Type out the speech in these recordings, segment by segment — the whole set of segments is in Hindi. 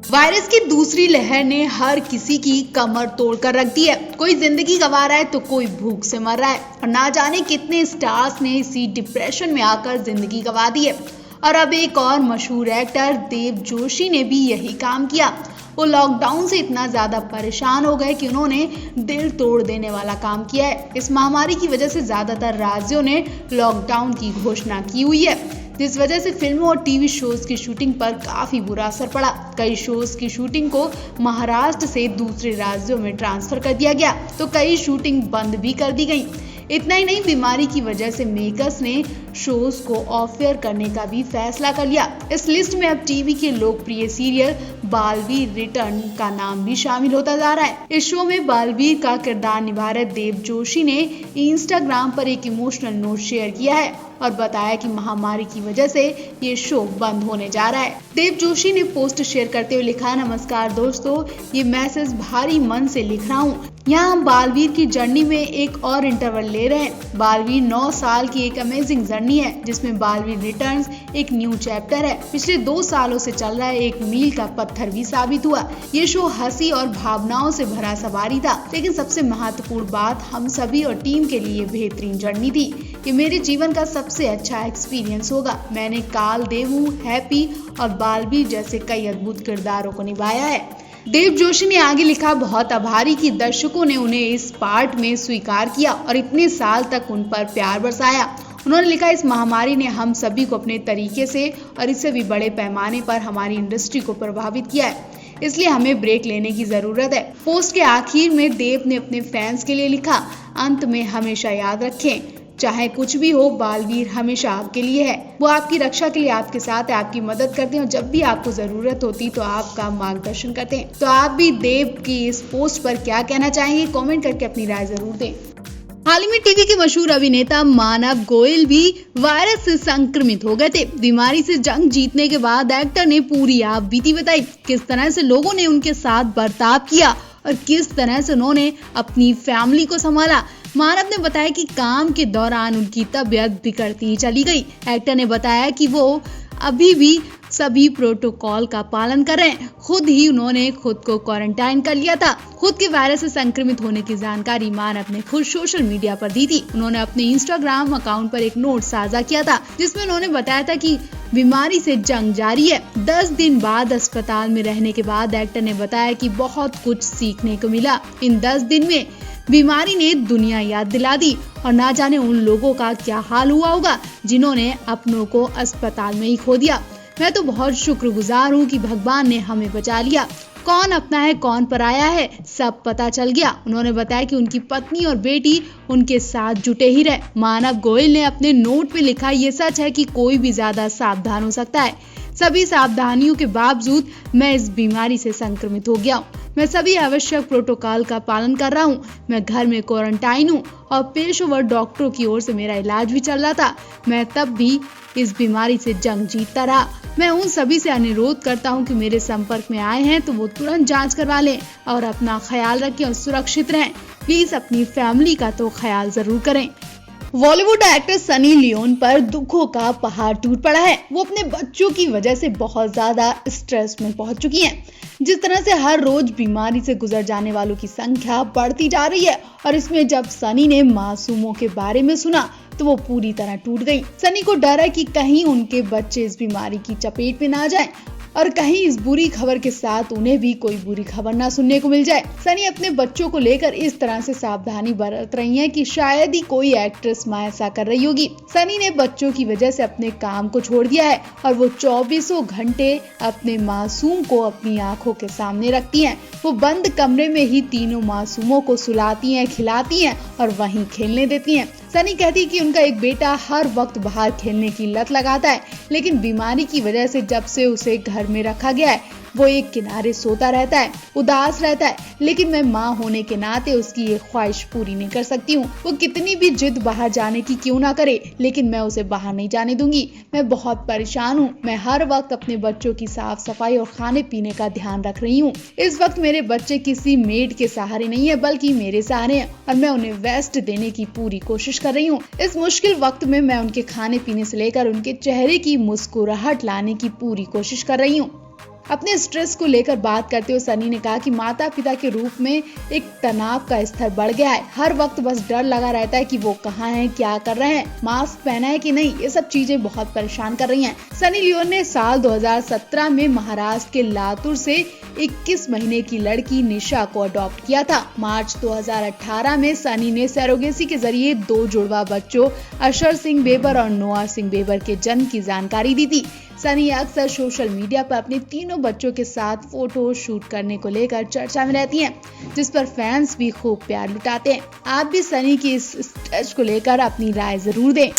वायरस की दूसरी लहर ने हर किसी की कमर तोड़ कर रख दी है। कोई जिंदगी गंवा रहा है तो कोई भूख से मर रहा है और ना जाने कितने स्टार्स ने इसी डिप्रेशन में आकर जिंदगी गंवा दी है। और अब एक और मशहूर एक्टर देव जोशी ने भी यही काम किया। वो लॉकडाउन से इतना ज्यादा परेशान हो गए कि उन्होंने दिल तोड़ देने वाला काम किया है। इस महामारी की वजह से ज्यादातर राज्यों ने लॉकडाउन की घोषणा की हुई है, जिस वजह से फिल्मों और टीवी शोज की शूटिंग पर काफी बुरा असर पड़ा। कई शोज की शूटिंग को महाराष्ट्र से दूसरे राज्यों में ट्रांसफर कर दिया गया तो कई शूटिंग बंद भी कर दी गई। इतना ही नहीं, बीमारी की वजह से मेकर्स ने शोज को ऑफ एयर करने का भी फैसला कर लिया। इस लिस्ट में अब टीवी के लोकप्रिय सीरियल बालवीर रिटर्न का नाम भी शामिल होता जा रहा है। इस शो में बालवीर का किरदार निभा रहे देव जोशी ने इंस्टाग्राम पर एक इमोशनल नोट शेयर किया है और बताया कि महामारी की वजह से ये शो बंद होने जा रहा है। देव जोशी ने पोस्ट शेयर करते हुए लिखा, नमस्कार दोस्तों, ये मैसेज भारी मन से लिख रहा हूँ। यहाँ हम बालवीर की जर्नी में एक और इंटरवल ले रहे हैं। बालवीर 9 साल की एक अमेजिंग जर्नी है जिसमें बालवीर रिटर्न्स एक न्यू चैप्टर है। पिछले 2 सालों से चल रहा है एक मील का पत्थर भी साबित हुआ। ये शो हंसी और भावनाओं से भरा सवारी था, लेकिन सबसे महत्वपूर्ण बात हम सभी और टीम के लिए बेहतरीन जर्नी थी। ये मेरे जीवन का सबसे अच्छा एक्सपीरियंस होगा। मैंने काल, देवू, हैप्पी और बालवीर जैसे कई अद्भुत किरदारों को निभाया है। देव जोशी ने आगे लिखा, बहुत आभारी कि दर्शकों ने उन्हें इस पार्ट में स्वीकार किया और इतने साल तक उन पर प्यार बरसाया। उन्होंने लिखा, इस महामारी ने हम सभी को अपने तरीके से और इससे भी बड़े पैमाने पर हमारी इंडस्ट्री को प्रभावित किया है, इसलिए हमें ब्रेक लेने की जरूरत है। पोस्ट के आखिर में देव ने अपने फैंस के लिए लिखा, अंत में हमेशा याद रखें, चाहे कुछ भी हो, बालवीर हमेशा आपके लिए है। वो आपकी रक्षा के लिए आपके साथ है, आपकी मदद करते हैं और जब भी आपको जरूरत होती तो आपका मार्गदर्शन करते हैं। तो आप भी देव की इस पोस्ट पर क्या कहना चाहेंगे, कमेंट करके अपनी राय जरूर दें। हाल ही में टीवी के मशहूर अभिनेता मानव गोयल भी वायरस से संक्रमित हो गए थे। बीमारी से जंग जीतने के बाद एक्टर ने पूरी आप बीती बताई, किस तरह से लोगों ने उनके साथ बर्ताव किया और किस तरह से उन्होंने अपनी फैमिली को संभाला। मानव ने बताया कि काम के दौरान उनकी तबीयत बिगड़ती ही चली गई। एक्टर ने बताया कि वो अभी भी सभी प्रोटोकॉल का पालन कर रहे हैं। खुद ही उन्होंने खुद को क्वारंटाइन कर लिया था। खुद के वायरस से संक्रमित होने की जानकारी मानव ने खुद सोशल मीडिया पर दी थी। उन्होंने अपने इंस्टाग्राम अकाउंट पर एक नोट साझा किया था जिसमें उन्होंने बताया था कि बीमारी से जंग जारी है। 10 दिन बाद अस्पताल में रहने के बाद एक्टर ने बताया कि बहुत कुछ सीखने को मिला। इन 10 दिन में बीमारी ने दुनिया याद दिला दी और ना जाने उन लोगों का क्या हाल हुआ होगा जिन्होंने अपनों को अस्पताल में ही खो दिया। मैं तो बहुत शुक्रगुजार हूँ कि भगवान ने हमें बचा लिया। कौन अपना है कौन पराया है सब पता चल गया। उन्होंने बताया कि उनकी पत्नी और बेटी उनके साथ जुटे ही रहे। मानव गोयल ने अपने नोट में लिखा, ये सच है कि कोई भी ज्यादा सावधान हो सकता है। सभी सावधानियों के बावजूद मैं इस बीमारी से संक्रमित हो गया हूँ। मैं सभी आवश्यक प्रोटोकॉल का पालन कर रहा हूँ। मैं घर में क्वारंटाइन हूँ और पेशेवर डॉक्टरों की ओर से मेरा इलाज भी चल रहा था। मैं तब भी इस बीमारी से जंग जीतता रहा। मैं उन सभी से अनुरोध करता हूँ कि मेरे संपर्क में आए हैं तो वो तुरंत जांच करवा लें और अपना ख्याल रखें और सुरक्षित रहें। प्लीज अपनी फैमिली का तो ख्याल जरूर करें। बॉलीवुड एक्टर सनी लियोन पर दुखों का पहाड़ टूट पड़ा है। वो अपने बच्चों की वजह से बहुत ज्यादा स्ट्रेस में पहुंच चुकी हैं। जिस तरह से हर रोज बीमारी से गुजर जाने वालों की संख्या बढ़ती जा रही है और इसमें जब सनी ने मासूमों के बारे में सुना तो वो पूरी तरह टूट गई। सनी को डर है कि कहीं उनके बच्चे इस बीमारी की चपेट में ना जाएं और कहीं इस बुरी खबर के साथ उन्हें भी कोई बुरी खबर ना सुनने को मिल जाए। सनी अपने बच्चों को लेकर इस तरह से सावधानी बरत रही हैं कि शायद ही कोई एक्ट्रेस मां ऐसा कर रही होगी। सनी ने बच्चों की वजह से अपने काम को छोड़ दिया है और वो 24 घंटे अपने मासूम को अपनी आंखों के सामने रखती हैं। वो बंद कमरे में ही तीनों मासूमों को सुलाती हैं, खिलाती हैं और वहीं खेलने देती हैं। सनी कहती कि उनका एक बेटा हर वक्त बाहर खेलने की लत लगाता है, लेकिन बीमारी की वजह से जब से उसे घर में रखा गया है वो एक किनारे सोता रहता है, उदास रहता है। लेकिन मैं माँ होने के नाते उसकी ये ख्वाहिश पूरी नहीं कर सकती हूँ। वो कितनी भी जिद बाहर जाने की क्यों ना करे, लेकिन मैं उसे बाहर नहीं जाने दूंगी। मैं बहुत परेशान हूँ। मैं हर वक्त अपने बच्चों की साफ सफाई और खाने पीने का ध्यान रख रही हूँ। इस वक्त मेरे बच्चे किसी मेड के सहारे नहीं है बल्कि मेरे सहारे हैं और मैं उन्हें बेस्ट देने की पूरी कोशिश कर रही हूँ। इस मुश्किल वक्त में मैं उनके खाने पीने से लेकर उनके चेहरे की मुस्कुराहट लाने की पूरी कोशिश कर रही हूँ। अपने स्ट्रेस को लेकर बात करते हुए सनी ने कहा कि माता पिता के रूप में एक तनाव का स्तर बढ़ गया है। हर वक्त बस डर लगा रहता है कि वो कहाँ हैं, क्या कर रहे हैं, मास्क पहना है कि नहीं, ये सब चीजें बहुत परेशान कर रही हैं। सनी लियोन ने साल 2017 में महाराष्ट्र के लातूर से 21 महीने की लड़की निशा को अडॉप्ट किया था। मार्च 2018 में सनी ने सरोगेसी के जरिए 2 जुड़वा बच्चों अशर सिंह बेबर और नोआ सिंह बेबर के जन्म की जानकारी दी थी। सनी अक्सर सोशल मीडिया पर अपने तीनों बच्चों के साथ फोटो शूट करने को लेकर चर्चा में रहती हैं, जिस पर फैंस भी खूब प्यार लुटाते हैं। आप भी सनी की इस स्टेज को लेकर अपनी राय जरूर दें।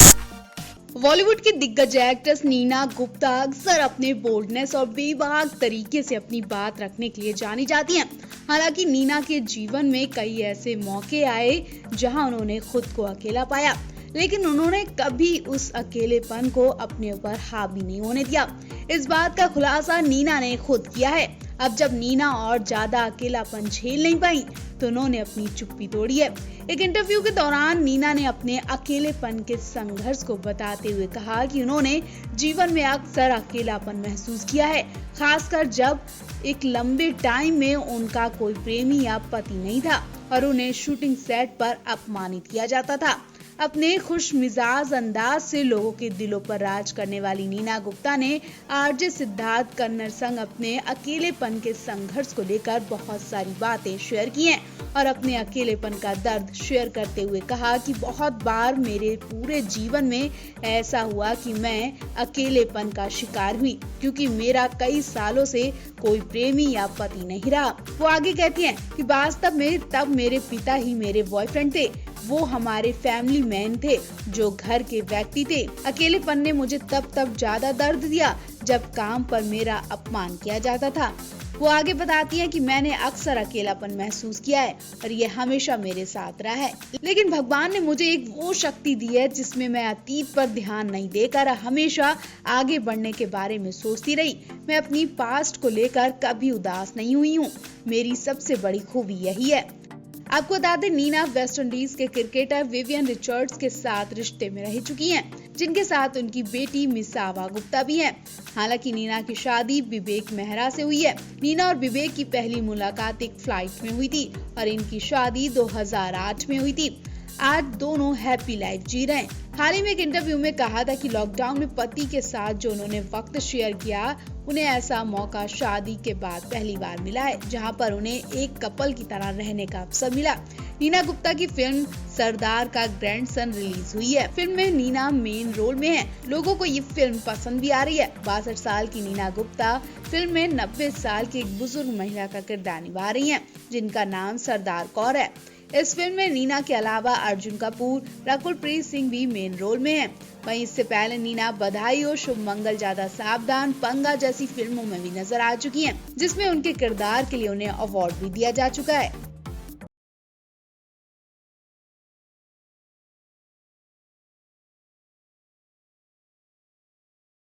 बॉलीवुड की दिग्गज एक्ट्रेस नीना गुप्ता अक्सर अपने बोल्डनेस और बेबाक तरीके से अपनी बात रखने के लिए जानी जाती हैं। हालांकि नीना के जीवन में कई ऐसे मौके आए जहां उन्होंने खुद को अकेला पाया, लेकिन उन्होंने कभी उस अकेलेपन को अपने ऊपर हावी नहीं होने दिया। इस बात का खुलासा नीना ने खुद किया है। अब जब नीना और ज्यादा अकेलापन झेल नहीं पाई तो उन्होंने अपनी चुप्पी तोड़ी है। एक इंटरव्यू के दौरान नीना ने अपने अकेलेपन के संघर्ष को बताते हुए कहा कि उन्होंने जीवन में अक्सर अकेलापन महसूस किया है, खासकर जब एक लंबे टाइम में उनका कोई प्रेमी या पति नहीं था और उन्हें शूटिंग सेट पर अपमानित किया जाता था। अपने खुश मिजाज अंदाज से लोगों के दिलों पर राज करने वाली नीना गुप्ता ने आरजे सिद्धार्थ कन्नड़ संग अपने अकेलेपन के संघर्ष को लेकर बहुत सारी बातें शेयर की हैं और अपने अकेलेपन का दर्द शेयर करते हुए कहा कि बहुत बार मेरे पूरे जीवन में ऐसा हुआ कि मैं अकेलेपन का शिकार हुई, क्योंकि मेरा कई सालों से कोई प्रेमी या पति नहीं रहा। वो आगे कहती हैं कि वास्तव में तब मेरे पिता ही मेरे बॉयफ्रेंड थे, वो हमारे फैमिली मैन थे, जो घर के व्यक्ति थे। अकेलेपन ने मुझे तब ज्यादा दर्द दिया जब काम पर मेरा अपमान किया जाता था। वो आगे बताती हैं कि मैंने अक्सर अकेलापन महसूस किया है और ये हमेशा मेरे साथ रहा है, लेकिन भगवान ने मुझे एक वो शक्ति दी है जिसमें मैं अतीत पर ध्यान नहीं देकर हमेशा आगे बढ़ने के बारे में सोचती रही। मैं अपनी पास्ट को लेकर कभी उदास नहीं हुई हूँ। मेरी सबसे बड़ी खूबी यही है। आपको बता दें, नीना वेस्ट इंडीज के क्रिकेटर विवियन रिचर्ड्स के साथ रिश्ते में रह चुकी हैं, जिनके साथ उनकी बेटी मिसावा गुप्ता भी है। हालांकि नीना की शादी विवेक मेहरा से हुई है। नीना और विवेक की पहली मुलाकात एक फ्लाइट में हुई थी और इनकी शादी 2008 में हुई थी। आज दोनों हैप्पी लाइफ जी रहे हैं। हाल ही में एक इंटरव्यू में कहा था कि लॉकडाउन में पति के साथ जो उन्होंने वक्त शेयर किया, उन्हें ऐसा मौका शादी के बाद पहली बार मिला है जहां पर उन्हें एक कपल की तरह रहने का अवसर मिला। नीना गुप्ता की फिल्म सरदार का ग्रैंडसन रिलीज हुई है। फिल्म में नीना मेन रोल में है। लोगों को ये फिल्म पसंद भी आ रही है। 62 साल की नीना गुप्ता फिल्म में 90 साल की एक बुजुर्ग महिला का किरदार निभा रही है, जिनका नाम सरदार कौर है। इस फिल्म में नीना के अलावा अर्जुन कपूर, रकुलप्रीत सिंह भी मेन रोल में हैं। वहीं इससे पहले नीना बधाई हो, शुभ मंगल, ज्यादा सावधान, पंगा जैसी फिल्मों में भी नजर आ चुकी हैं, जिसमें उनके किरदार के लिए उन्हें अवार्ड भी दिया जा चुका है।